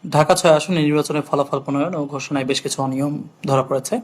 ঢাকা ৬ আসনে নির্বাচনের ফলাফল প্রণয়ন ও ঘোষণায় বেশ কিছু অনিয়ম ধরা পড়েছে।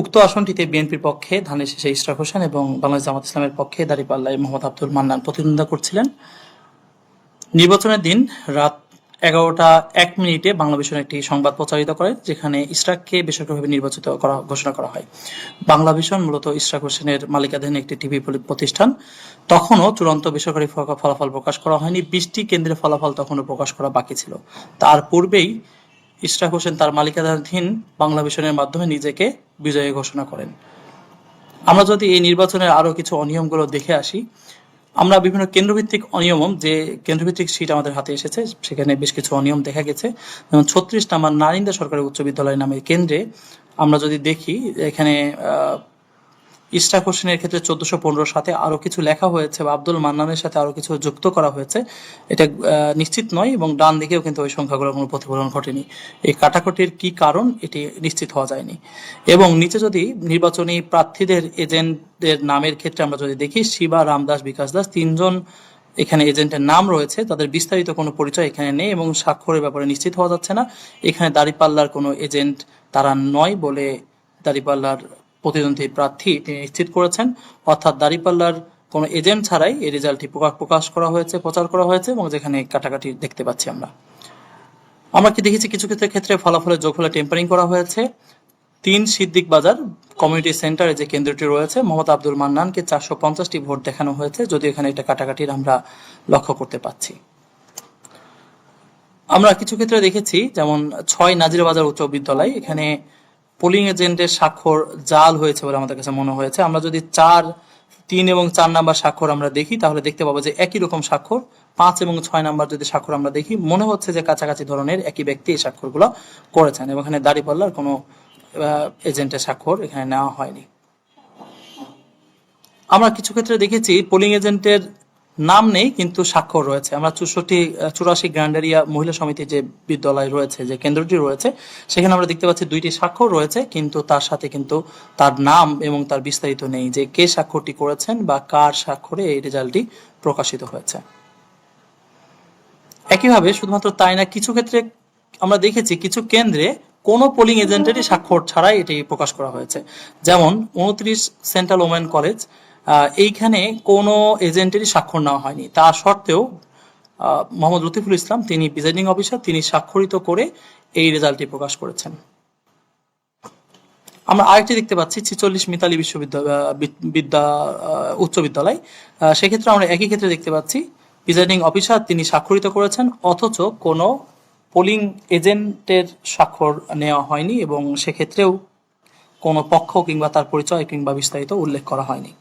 উক্ত আসনটিতে বিএনপির পক্ষে ধানের শীষে ইশরাক হোসেন এবং বাংলাদেশ জামাত ইসলামের পক্ষে দাঁড়িপাল্লায় মোহাম্মদ আব্দুল মান্নান প্রতিদ্বন্দ্বিতা করছিলেন। নির্বাচনের দিন রাত ১১টা ১ মিনিটে বাংলাভিশন একটি সংবাদ প্রচারিত করে, যেখানে ইশরাককে বেসরকারিভাবে নির্বাচিত করা ঘোষণা করা হয়। বাংলাভিশন মূলত ইশরাক হোসেনের মালিকানাধীন একটি টিভি প্রতিষ্ঠান। তখনও চূড়ান্ত বেসরকারি ফলাফল প্রকাশ করা হয়নি। ২০টি কেন্দ্রের ফলাফল তখনও প্রকাশ করা বাকি ছিল। তার পূর্বেই ইশরাক হোসেন তার মালিকানাধীন বাংলাভিশনের মাধ্যমে নিজেকে বিজয়ী ঘোষণা করেন। আমরা যদি এই নির্বাচনের আরো কিছু অনিয়মগুলো দেখে আসি, আমরা বিভিন্ন কেন্দ্রভিত্তিক অনিয়ম, যে কেন্দ্রভিত্তিক সিট আমাদের হাতে এসেছে সেখানে বেশ কিছু অনিয়ম দেখা গেছে। যেমন ৩৬ নম্বর নারিন্দা সরকারি উচ্চ বিদ্যালয় নামের কেন্দ্রে আমরা যদি দেখি, এখানে ইশরাক হোসেনের ক্ষেত্রে ১৪১৫ সাথে আরো কিছু লেখা হয়েছে বা আব্দুল মান্নানের সাথে আরো কিছু যুক্ত করা হয়েছে, এটা নিশ্চিত নয়, এবং ডান দিকেও কিন্তু ওই সংখ্যাগুলোর কোনো প্রতিফলন ঘটেনি। এই কাটাকুটির কি কারণ এটি নিশ্চিত হওয়া যায়নি। এবং নিচে যদি নির্বাচনী প্রার্থীদের এজেন্টদের নামের ক্ষেত্রে আমরা যদি দেখি, শিবা, রামদাস, বিকাশ দাস, তিনজন এখানে এজেন্টের নাম রয়েছে, তাদের বিস্তারিত কোনো পরিচয় এখানে নেই এবং স্বাক্ষরের ব্যাপারে নিশ্চিত হওয়া যাচ্ছে না। এখানে দাঁড়িপাল্লার কোনো এজেন্ট তারা নয় বলে দাঁড়িপাল্লার প্রতিদ্বন্দ্বী প্রার্থী তিনি নিশ্চিত করেছেন। অর্থাৎ দাঁড়িপাল্লার কোনো এজেন্ট ছাড়াই এই রেজাল্টটি প্রকাশ করা হয়েছে, প্রচার করা হয়েছে, এবং যেখানে কাটাকাটি দেখতে পাচ্ছি আমরা কি দেখেছি, কিছু ক্ষেত্রে ফলাফলের যোগফলে টেম্পারিং করা হয়েছে। ৩ সিদ্দিক বাজার কমিউনিটি সেন্টারে যে কেন্দ্রটি রয়েছে, মোহাম্মদ আব্দুল মান্নানকে ৪৫০টি ভোট দেখানো হয়েছে, যদি এখানে একটা কাটাকাটির আমরা লক্ষ্য করতে পাচ্ছি। আমরা কিছু ক্ষেত্রে দেখেছি, যেমন ৬ নাজিরাবাজার উচ্চ বিদ্যালয়, এখানে পোলিং এজেন্টের স্বাক্ষর জাল হয়েছে বলে আমাদের কাছে মনে হয়েছে। আমরা যদি ৩ এবং ৪ নাম্বার স্বাক্ষর আমরা দেখি, তাহলে দেখতে পাবো যে একই রকম স্বাক্ষর। ৫ এবং ৬ নাম্বার যদি স্বাক্ষর আমরা দেখি, মনে হচ্ছে যে কাছাকাছি ধরনের একই ব্যক্তি এই স্বাক্ষরগুলো করেছেন, এবং এখানে দাঁড়িপাল্লার কোনো এজেন্টের স্বাক্ষর এখানে নেওয়া হয়নি। আমরা কিছু ক্ষেত্রে দেখেছি পোলিং এজেন্টের নাম নেই কিন্তু স্বাক্ষর রয়েছে। আমরা ৮৪ গ্র্যান্ডেরিয়া মহিলা সমিতি যে বিদ্যালয় রয়েছে, যে কেন্দ্রটি রয়েছে, সেখানে আমরা দেখতে পাচ্ছি ২টি স্বাক্ষর রয়েছে, কিন্তু তার সাথে কিন্তু তার নাম এবং তার বিস্তারিত নেই, যে কে স্বাক্ষরটি করেছেন বা কার স্বাক্ষরে এই রেজাল্টটি প্রকাশিত হয়েছে। একইভাবে শুধুমাত্র তাই না, কিছু ক্ষেত্রে আমরা দেখেছি কিছু কেন্দ্রে কোনো পোলিং এজেন্টেরই স্বাক্ষর ছাড়াই এটি প্রকাশ করা হয়েছে। যেমন ২৯ সেন্ট্রাল ওমেন কলেজ, এইখানে কোনো এজেন্টেরই স্বাক্ষর নেওয়া হয়নি। তা সত্ত্বেও মোহাম্মদ লতিফুল ইসলাম, তিনি প্রিজাইডিং অফিসার, তিনি স্বাক্ষরিত করে এই রেজাল্টটি প্রকাশ করেছেন। আমরা আরেকটি দেখতে পাচ্ছি ৪৬ মিতালি উচ্চ বিদ্যালয়, সেক্ষেত্রে আমরা একই ক্ষেত্রে দেখতে পাচ্ছি প্রিজাইডিং অফিসার তিনি স্বাক্ষরিত করেছেন, অথচ কোনো পোলিং এজেন্টের স্বাক্ষর নেওয়া হয়নি, এবং সেক্ষেত্রেও কোনো পক্ষ কিংবা তার পরিচয় কিংবা বিস্তারিত উল্লেখ করা হয়নি।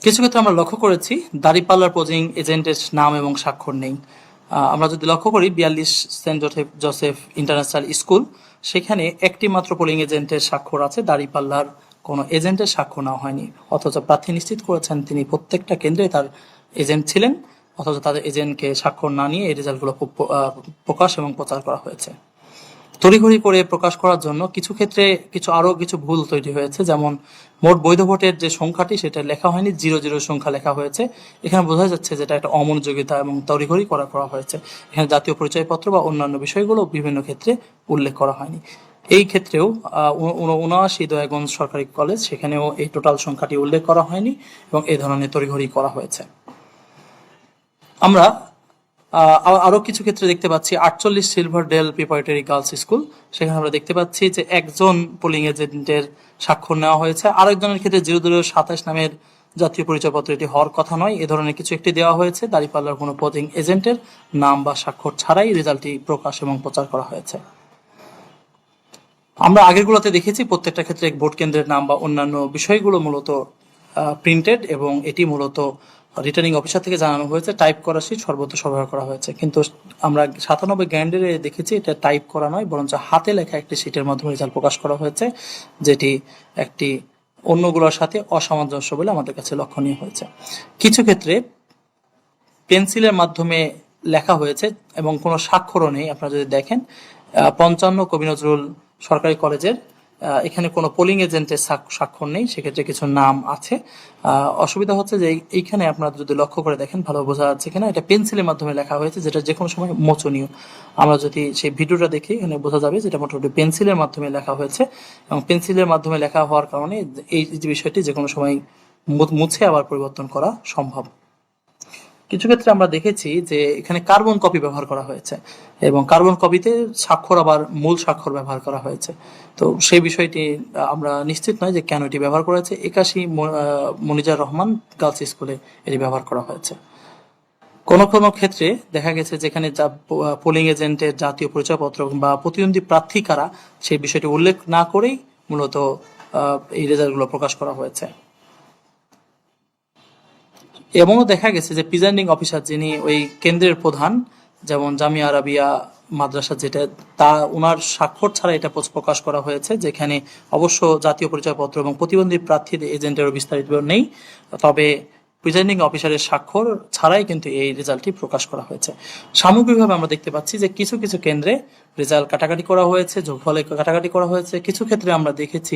কিছু ক্ষেত্রে আমরা লক্ষ্য করেছি দাঁড়িপাল্লার পোলিং এজেন্টের নাম এবং স্বাক্ষর নেই। আমরা যদি লক্ষ্য করি ৪২ সেন্ট জোসেফ ইন্টারন্যাশনাল স্কুল, সেখানে একটি মাত্র পোলিং এজেন্টের স্বাক্ষর আছে, দাঁড়িপাল্লার কোনো এজেন্টের স্বাক্ষর নেওয়া হয়নি। অথচ প্রার্থী নিশ্চিত করেছেন তিনি প্রত্যেকটা কেন্দ্রে তার এজেন্ট ছিলেন, অথচ তাদের এজেন্টকে স্বাক্ষর না নিয়ে এই রেজাল্টগুলো প্রকাশ এবং প্রচার করা হয়েছে। তড়িঘড়ি করে প্রকাশ করার জন্য কিছু ক্ষেত্রে আরো কিছু ভুল তৈরি হয়েছে। যেমন মোট বৈধ ভোটের যে সংখ্যাটি সেটা লেখা হয়নি, ০০ সংখ্যা লেখা হয়েছে। এখানে বোঝা যাচ্ছে যেটা একটা অমনোযোগিতা এবং তড়িঘড়ি করা হয়েছে। এখানে জাতীয় পরিচয়পত্র বা অন্যান্য বিষয়গুলো বিভিন্ন ক্ষেত্রে উল্লেখ করা হয়নি। এই ক্ষেত্রেও ৭৯ দয়াগঞ্জ সরকারি কলেজ, সেখানেও এই টোটাল সংখ্যাটি উল্লেখ করা হয়নি এবং এই ধরনের তড়িঘড়ি করা হয়েছে। আমরা আরো কিছু ক্ষেত্রে দেখতে পাচ্ছি ৪৮ Silver Dale Preparatory Girls School, সেখানে আমরা দেখতে পাচ্ছি যে একজন পোলিং এজেন্টের স্বাক্ষর নেওয়া হয়েছে। আরেকজনের ক্ষেত্রে ০০২৭ নামের জাতীয় পরিচয়পত্র এটি হওয়ার কথা নয়, এ ধরনের কিছু একটি দেওয়া হয়েছে। দাঁড়িপাল্লার কোনো পোলিং এজেন্টের নাম বা স্বাক্ষর ছাড়াই রেজাল্টটি প্রকাশ এবং প্রচার করা হয়েছে। আমরা আগেরগুলোতে দেখেছি প্রত্যেকটা ক্ষেত্রে ভোট কেন্দ্রের নাম বা অন্যান্য বিষয়গুলো মূলত প্রিন্টেড, এবং এটি মূলত রিটার্নিং অফিসার থেকে জানানো হয়েছে, টাইপ করা সিট সর্বত্র সরবরাহ করা হয়েছে। কিন্তু আমরা ৯৭ গ্র্যান্ডের দেখেছি এটা টাইপ করা নয়, বরঞ্চ হাতে লেখা একটি সিটের মাধ্যমে রেজাল্ট প্রকাশ করা হয়েছে, যেটি একটি অন্যগুলোর সাথে অসামঞ্জস্য বলে আমাদের কাছে লক্ষণীয় হয়েছে। কিছু ক্ষেত্রে পেন্সিলের মাধ্যমে লেখা হয়েছে এবং কোনো স্বাক্ষরও নেই। আপনারা যদি দেখেন ৫৫ কবি নজরুল সরকারি কলেজের এখানে কোনো পোলিং এজেন্টের স্বাক্ষর নেই, সেক্ষেত্রে কিছু নাম আছে। অসুবিধা হচ্ছে যে এইখানে আপনারা যদি লক্ষ্য করে দেখেন ভালো বোঝা যাচ্ছে কিনা, এটা পেন্সিলের মাধ্যমে লেখা হয়েছে, যেটা যে কোনো সময় মোচনীয়। আমরা যদি সেই ভিডিওটা দেখি এখানে বোঝা যাবে যেটা মোটামুটি পেন্সিলের মাধ্যমে লেখা হয়েছে, এবং পেন্সিলের মাধ্যমে লেখা হওয়ার কারণে এই যে বিষয়টি যে কোনো সময় মুছে আবার পরিবর্তন করা সম্ভব। কিছু ক্ষেত্রে আমরা দেখেছি যে এখানে কার্বন কপি ব্যবহার করা হয়েছে, এবং কার্বন কপিতে স্বাক্ষর আবার মূল স্বাক্ষর ব্যবহার করা হয়েছে। তো সেই বিষয়টি আমরা নিশ্চিত নয় যে কেন এটি ব্যবহার করা হয়েছে। 81 মনিজার রহমান গার্লস স্কুলে এটি ব্যবহার করা হয়েছে। কোনো কোনো ক্ষেত্রে দেখা গেছে যেখানে পোলিং এজেন্টের জাতীয় পরিচয়পত্র বা প্রতিদ্বন্দ্বী প্রার্থী কারা সেই বিষয়টি উল্লেখ না করেই মূলত এই রেজাল্টগুলো প্রকাশ করা হয়েছে। এমনও দেখা গেছে যে প্রিজাইডিং অফিসার যিনি ওই কেন্দ্রের প্রধান, যেমন জামিয়া আরাবিয়া মাদ্রাসা যেটা, তা ওনার স্বাক্ষর ছাড়া এটা প্রকাশ করা হয়েছে, যেখানে অবশ্য জাতীয় পরিচয়পত্র এবং প্রতিবন্ধী প্রার্থীদের এজেন্টেরও বিস্তারিত নেই, তবে প্রিজাইডিং অফিসারের স্বাক্ষর ছাড়াই কিন্তু এই রেজাল্টটি প্রকাশ করা হয়েছে। সামগ্রিকভাবে আমরা দেখতে পাচ্ছি যে কিছু কিছু কেন্দ্রে রেজাল্ট কাটাকাটি করা হয়েছে, যোগফলে কাটাকাটি করা হয়েছে। কিছু ক্ষেত্রে আমরা দেখেছি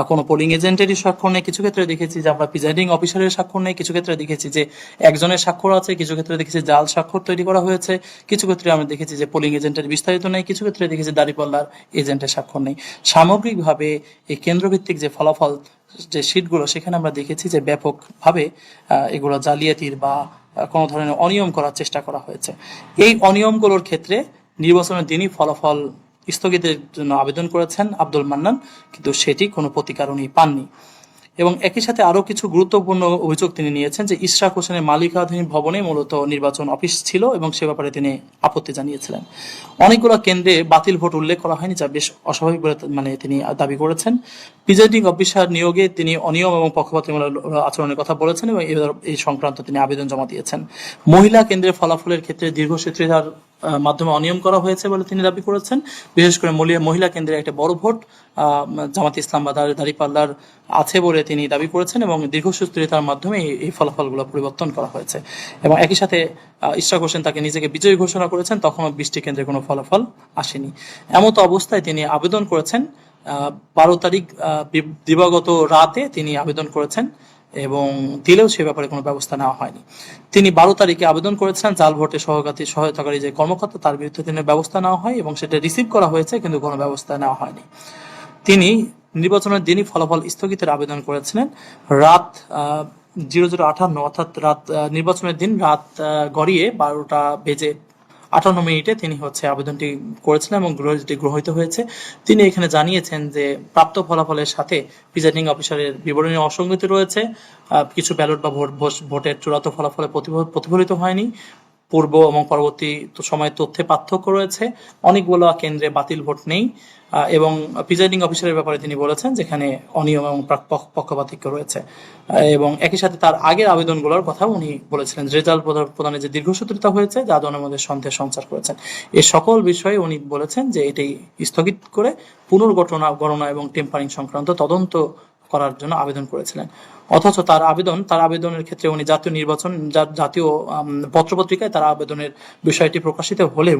কোনো পোলিং এজেন্টেরই স্বাক্ষর নেই, কিছু ক্ষেত্রে দেখেছি যে আমরা প্রিজাইডিং অফিসারের স্বাক্ষর নেই, কিছু ক্ষেত্রে দেখেছি যে একজনের স্বাক্ষর আছে, কিছু ক্ষেত্রে দেখেছি জাল স্বাক্ষর তৈরি করা হয়েছে, কিছু ক্ষেত্রে আমরা দেখেছি যে পোলিং এজেন্টের বিস্তারিত নেই, কিছু ক্ষেত্রে দেখেছি দাঁড়িপাল্লার এজেন্টের স্বাক্ষর নেই। সামগ্রিকভাবে এই কেন্দ্রভিত্তিক যে ফলাফল যে শীটগুলো, সেখানে আমরা দেখেছি যে ব্যাপকভাবে এগুলো জালিয়াতির বা কোনো ধরনের অনিয়ম করার চেষ্টা করা হয়েছে। এই অনিয়মগুলোর ক্ষেত্রে নির্বাচনের দিনই ফলাফল স্থগিতের জন্য আবেদন করেছেন আব্দুল মান্নান, কিন্তু সেটি কোনো প্রতিকার উনি পাননি। এবং একই সাথে আরো কিছু গুরুত্বপূর্ণ অভিযোগ তিনি নিয়েছেন যে ইশরাক হোসেনের মালিকানাধীন ভবনে মূলত নির্বাচন অফিস ছিল, এবং সে ব্যাপারে তিনি আপত্তি জানিয়েছিলেন। অনেকগুলো কেন্দ্রে বাতিল ভোট উল্লেখ করা হয়নি, যা বেশ অস্বাভাবিক বলে তিনি দাবি করেছেন। প্রিজাইডিং অফিসার নিয়োগে তিনি অনিয়ম এবং পক্ষপাতমূলক আচরণের কথা বলেছেন, এবং এই সংক্রান্ত তিনি আবেদন জমা দিয়েছেন। মহিলা কেন্দ্রের ফলাফলের ক্ষেত্রে দীর্ঘসূত্রিতার মাধ্যমে অনিয়ম করা হয়েছে বলে তিনি দাবি করেছেন। বিশেষ করে মহিলা কেন্দ্রে একটা বড় ভোট জামাত ইসলাম বা দাঁড়িপাল্লার আছে বলে তিনি দাবি করেছেন, এবং দীর্ঘসূত্রিতার মাধ্যমে এই ফলাফলগুলো পরিবর্তন করা হয়েছে। এবং একই সাথে ইশরাক হোসেন তাকে নিজেকে বিজয়ী ঘোষণা করেছেন, তখনও 20টি কেন্দ্রে কোনো ফলাফল আসেনি। এমতো অবস্থায় তিনি আবেদন করেছেন 12 তারিখ দিবাগত রাতে তিনি আবেদন করেছেন, এবং দিলেও সে ব্যাপারে কোনো ব্যবস্থা নেওয়া হয়নি। তিনি 12 তারিখে আবেদন করেছেন জাল ভোটে সহায়তাকারী যে কর্মকর্তা, তার বিরুদ্ধে তিনি ব্যবস্থা নেওয়া হয়, এবং সেটা রিসিভ করা হয়েছে, কিন্তু কোনো ব্যবস্থা নেওয়া হয়নি। তিনি নির্বাচনের দিনই ফলাফল স্থগিতের আবেদন করেছিলেন রাত 00:58, অর্থাৎ নির্বাচনের দিন রাত গড়িয়ে 12:58 তিনি আবেদনটি করেছিলেন, এবং গ্রহীত হয়েছে। তিনি এখানে জানিয়েছেন যে প্রাপ্ত ফলাফলের সাথে প্রিজাইডিং অফিসারের বিবরণী অসঙ্গতি রয়েছে, কিছু ব্যালট বা ভোটের চূড়ান্ত ফলাফলে প্রতিফলিত হয়নি, পূর্ব এবং পরবর্তী সময়ের তথ্যে পার্থক্য রয়েছে, অনেকগুলো কেন্দ্রে বাতিল ভোট নেই, এবং প্রিজাইডিং অফিসারের ব্যাপারে তিনি বলেছেন যেখানে অনিয়ম এবং পক্ষপাতিত্ব রয়েছে। এবং একই সাথে তার আগের আবেদনগুলোর কথা উনি বলেছিলেন, রেজাল্ট প্রদানে যে দীর্ঘসূত্রিতা হয়েছে যা জনের মধ্যে সন্দেহ সঞ্চার করেছেন। এই সকল বিষয়ে উনি বলেছেন যে এটি স্থগিত করে পুনর্গণনা এবং টেম্পারিং সংক্রান্ত তদন্ত করার জন্য আবেদন করেছিলেন। অথচ তার আবেদনের ক্ষেত্রে উনি জাতীয় পত্রপত্রিকায় তার আবেদনের বিষয়টি প্রকাশিত হলেও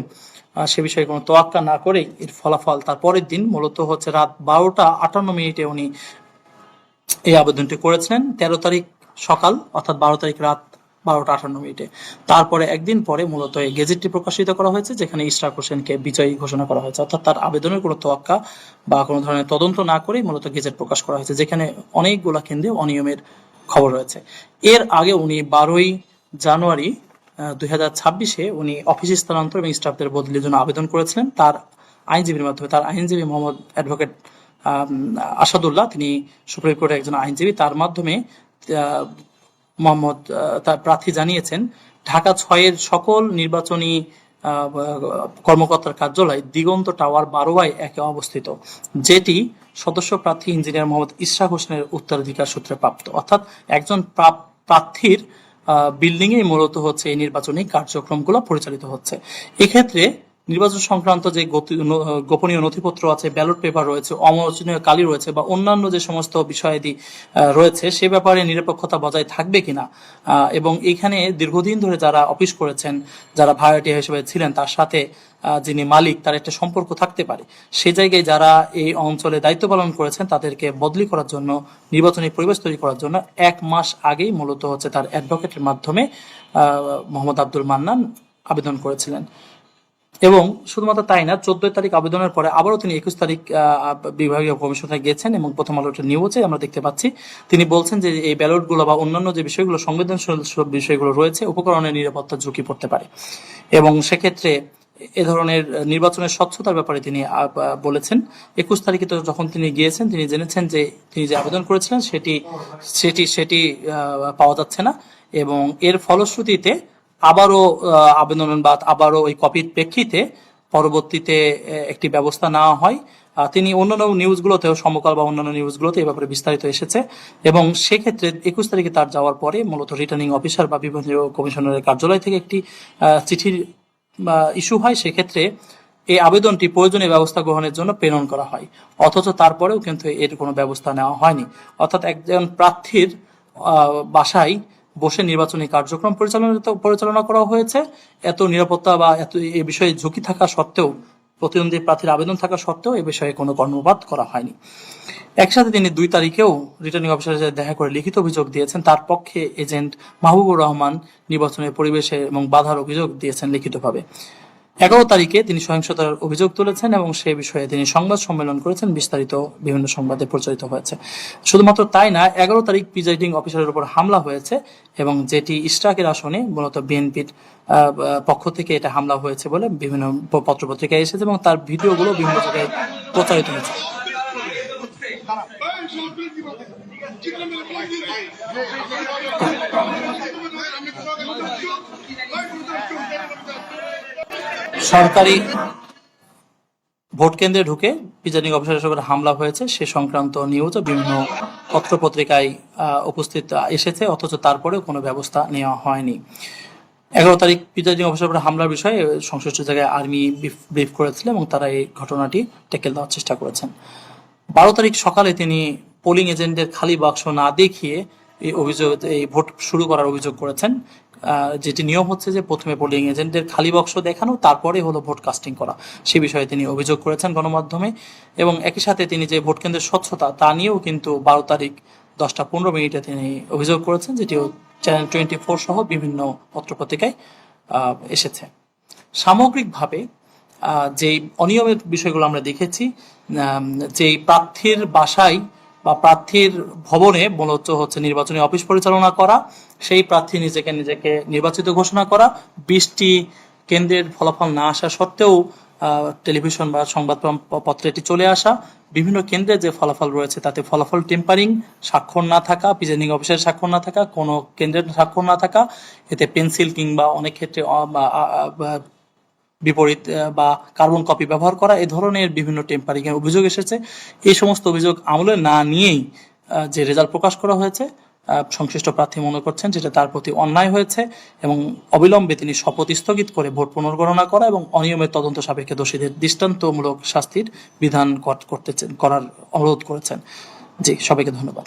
সে বিষয়ে কোনো তোয়াক্কা না করেই এর ফলাফল তার পরের দিন মূলত রাত 12:58 উনি এই আবেদনটি করেছিলেন। 13 তারিখ সকাল, অর্থাৎ 12 তারিখ রাত 12:58। তারপরে একদিন পরে মূলত এই গেজেটটি প্রকাশিত করা হয়েছে, যেখানে ইশরাক হোসেনকে বিজয়ী ঘোষণা করা হয়েছে, অর্থাৎ তার আবেদনের কোনো তোয়াক্কা বা কোনো ধরনের তদন্ত না করেই মূলত গেজেট প্রকাশ করা হয়েছে, যেখানে অনেকগুলো কেন্দ্রে অনিয়মের খবর রয়েছে। এর আগে উনি 12 জানুয়ারি 2026 উনি অফিস স্থানান্তর এবং স্টাফদের বদলির জন্য আবেদন করেছিলেন তার আইনজীবীর মাধ্যমে। তার আইনজীবী মোহাম্মদ অ্যাডভোকেট আসাদুল্লাহ, তিনি সুপ্রিম কোর্টের একজন আইনজীবী, তার মাধ্যমে তার প্রার্থী জানিয়েছেন ঢাকা 6-এর সকল নির্বাচনী কর্মকর্তার কার্যালয় দিগন্ত টাওয়ার 12/1 অবস্থিত, যেটি সদস্য প্রার্থী ইঞ্জিনিয়ার মোহাম্মদ ইশরাক হোসেনের উত্তরাধিকার সূত্রে প্রাপ্ত। অর্থাৎ একজন প্রার্থীর বিল্ডিং এ মূলত এই নির্বাচনী কার্যক্রমগুলো পরিচালিত হচ্ছে। এক্ষেত্রে নির্বাচন সংক্রান্ত যে গোপনীয় নথিপত্র আছে, ব্যালট পেপার রয়েছে, অমোচনীয় কালি রয়েছে বা অন্যান্য যে সমস্ত বিষয়াদি রয়েছে সে ব্যাপারে নিরপেক্ষতা বজায় থাকবে কিনা, এবং এখানে দীর্ঘদিন ধরে যারা অফিস করেছেন, যারা ভাড়াটিয়া হিসেবে ছিলেন, তার সাথে যিনি মালিক তার একটা সম্পর্ক থাকতে পারে। সে জায়গায় যারা এই অঞ্চলে দায়িত্ব পালন করেছেন তাদেরকে বদলি করার জন্য, নির্বাচনী পরিবেশ তৈরি করার জন্য 1 মাস আগেই মূলত হচ্ছে তার অ্যাডভোকেটের মাধ্যমে মোহাম্মদ আব্দুল মান্নান আবেদন করেছিলেন। এবং শুধুমাত্র তাই না, 14 তারিখ আবেদনের পরে আবারও তিনি 21 তারিখ বিভাগীয় কমিশনে গেছেন এবং প্রথম আলোর নিউজে আমরা দেখতে পাচ্ছি তিনি বলছেন যে এই ব্যালটগুলো বা অন্যান্য যে বিষয়গুলো, সংবেদনশীল সব বিষয়গুলো রয়েছে, উপকরণের নিরাপত্তার ঝুঁকি পড়তে পারে এবং সেক্ষেত্রে এ ধরনের নির্বাচনের স্বচ্ছতার ব্যাপারে তিনি বলেছেন। 21 তারিখে তো যখন তিনি গিয়েছেন, তিনি জেনেছেন যে তিনি যে আবেদন করেছিলেন সেটি সেটি সেটি পাওয়া যাচ্ছে না এবং এর ফলশ্রুতিতে আবারও আবেদন বা আবারও ওই কপির প্রেক্ষিতে পরবর্তীতে একটি ব্যবস্থা নেওয়া হয়। তিনি অন্যান্য নিউজগুলোতেও, সমকাল বা অন্যান্য নিউজগুলোতে এই ব্যাপারে বিস্তারিত এসেছে এবং সেক্ষেত্রে 21 তারিখে তার যাওয়ার পরে মূলত রিটার্নিং অফিসার বা বিভাগীয় কমিশনারের কার্যালয় থেকে একটি চিঠির ইস্যু হয়। সেক্ষেত্রে এই আবেদনটি প্রয়োজনীয় ব্যবস্থা গ্রহণের জন্য প্রেরণ করা হয়, অথচ তারপরেও কিন্তু এর কোনো ব্যবস্থা নেওয়া হয়নি। অর্থাৎ একজন প্রার্থীর বাসায় বসে নির্বাচনী কার্যক্রম পরিচালনা করা হয়েছে, এত নিরাপত্তা বা এত এ বিষয়ে ঝুঁকি থাকা সত্ত্বেও, প্রতিদ্বন্দ্বী প্রার্থীর আবেদন থাকা সত্ত্বেও এ বিষয়ে কোনো কর্ণপাত করা হয়নি। একসাথে তিনি 2 তারিখেও রিটার্নিং অফিসারের সাথে দেখা করে লিখিত অভিযোগ দিয়েছেন। তার পক্ষে এজেন্ট মাহবুবুর রহমান নির্বাচনের পরিবেশে এবং বাধার অভিযোগ দিয়েছেন লিখিতভাবে। 11 তারিখে তিনি সহিংসতার অভিযোগ তুলেছেন এবং সে বিষয়ে তিনি সংবাদ সম্মেলন করেছেন, বিস্তারিত বিভিন্ন সংবাদে প্রচারিত হয়েছে। শুধুমাত্র তাই না, 11 তারিখ প্রিজাইডিং অফিসারের উপর হামলা হয়েছে এবং যেটি ইশরাকের আসনে মূলত বিএনপির পক্ষ থেকে এটা হামলা হয়েছে বলে বিভিন্ন পত্রপত্রিকায় এসেছে এবং তার ভিডিওগুলো বিভিন্ন জায়গায় প্রচারিত হয়েছে। সরকারি ভোট কেন্দ্রে ঢুকে প্রিজাইডিং অফিসারের উপর হামলা হয়েছে সে সংক্রান্ত নিউজও বিভিন্ন পত্রপত্রিকায় উপস্থিত এসেছে, অথচ তারপরেও কোনো ব্যবস্থা নেওয়া হয়নি। 11 তারিখ প্রিজাইডিং অফিসারের উপর হামলার বিষয়ে সংশ্লিষ্ট জায়গায় আর্মি ব্রিফ করেছিল এবং তারা এই ঘটনাটি ট্যাকেল দেওয়ার চেষ্টা করেছেন। 12 তারিখ সকালে তিনি পোলিং এজেন্টদের খালি বাক্স না দেখিয়ে এই ভোট শুরু করার অভিযোগ করেছেন। যেটি নিয়ম হচ্ছে যে প্রথমে পোলিং এজেন্টদের খালি বাক্স দেখানো, তারপরে হলো ভোট কাস্টিং করা, সে বিষয়ে তিনি অভিযোগ করেছেন গণমাধ্যমে। এবং একই সাথে তিনি যে ভোট কেন্দ্রের স্বচ্ছতা তা নিয়েও কিন্তু 12 তারিখ 10:15 তিনি অভিযোগ করেছেন, যেটিও চ্যানেল 24 সহ বিভিন্ন পত্রপত্রিকায় এসেছে। সামগ্রিকভাবে যেই অনিয়মের বিষয়গুলো আমরা দেখেছি, যেই প্রার্থীর বাসায় বা প্রার্থীর ভবনে মূলত হচ্ছে নির্বাচনী অফিস পরিচালনা করা, সেই প্রার্থী নিজেকে নির্বাচিত ঘোষণা করা, 20টি কেন্দ্রের ফলাফল না আসা সত্ত্বেও টেলিভিশন বা সংবাদপত্রে এটি চলে আসা, বিভিন্ন কেন্দ্রে যে ফলাফল রয়েছে তাতে ফলাফল টেম্পারিং, স্বাক্ষর না থাকা, প্রিজাইডিং অফিসারের স্বাক্ষর না থাকা, কোনো কেন্দ্রের স্বাক্ষর না থাকা, এতে পেন্সিল কিংবা অনেক ক্ষেত্রে বিপরীত বা কার্বন কপি ব্যবহার করা, এ ধরনের বিভিন্ন টেম্পারিং এর অভিযোগ এসেছে। এই সমস্ত অভিযোগ আমলে না নিয়েই যে রেজাল্ট প্রকাশ করা হয়েছে, সংশ্লিষ্ট প্রার্থী মনে করছেন যেটা তার প্রতি অন্যায় হয়েছে এবং অবিলম্বে তিনি শপথ স্থগিত করে ভোট পুনর্গণনা করা এবং অনিয়মের তদন্ত সাপেক্ষে দোষীদের দৃষ্টান্তমূলক শাস্তির বিধান করার অনুরোধ করেছেন। জি, সবাইকে ধন্যবাদ।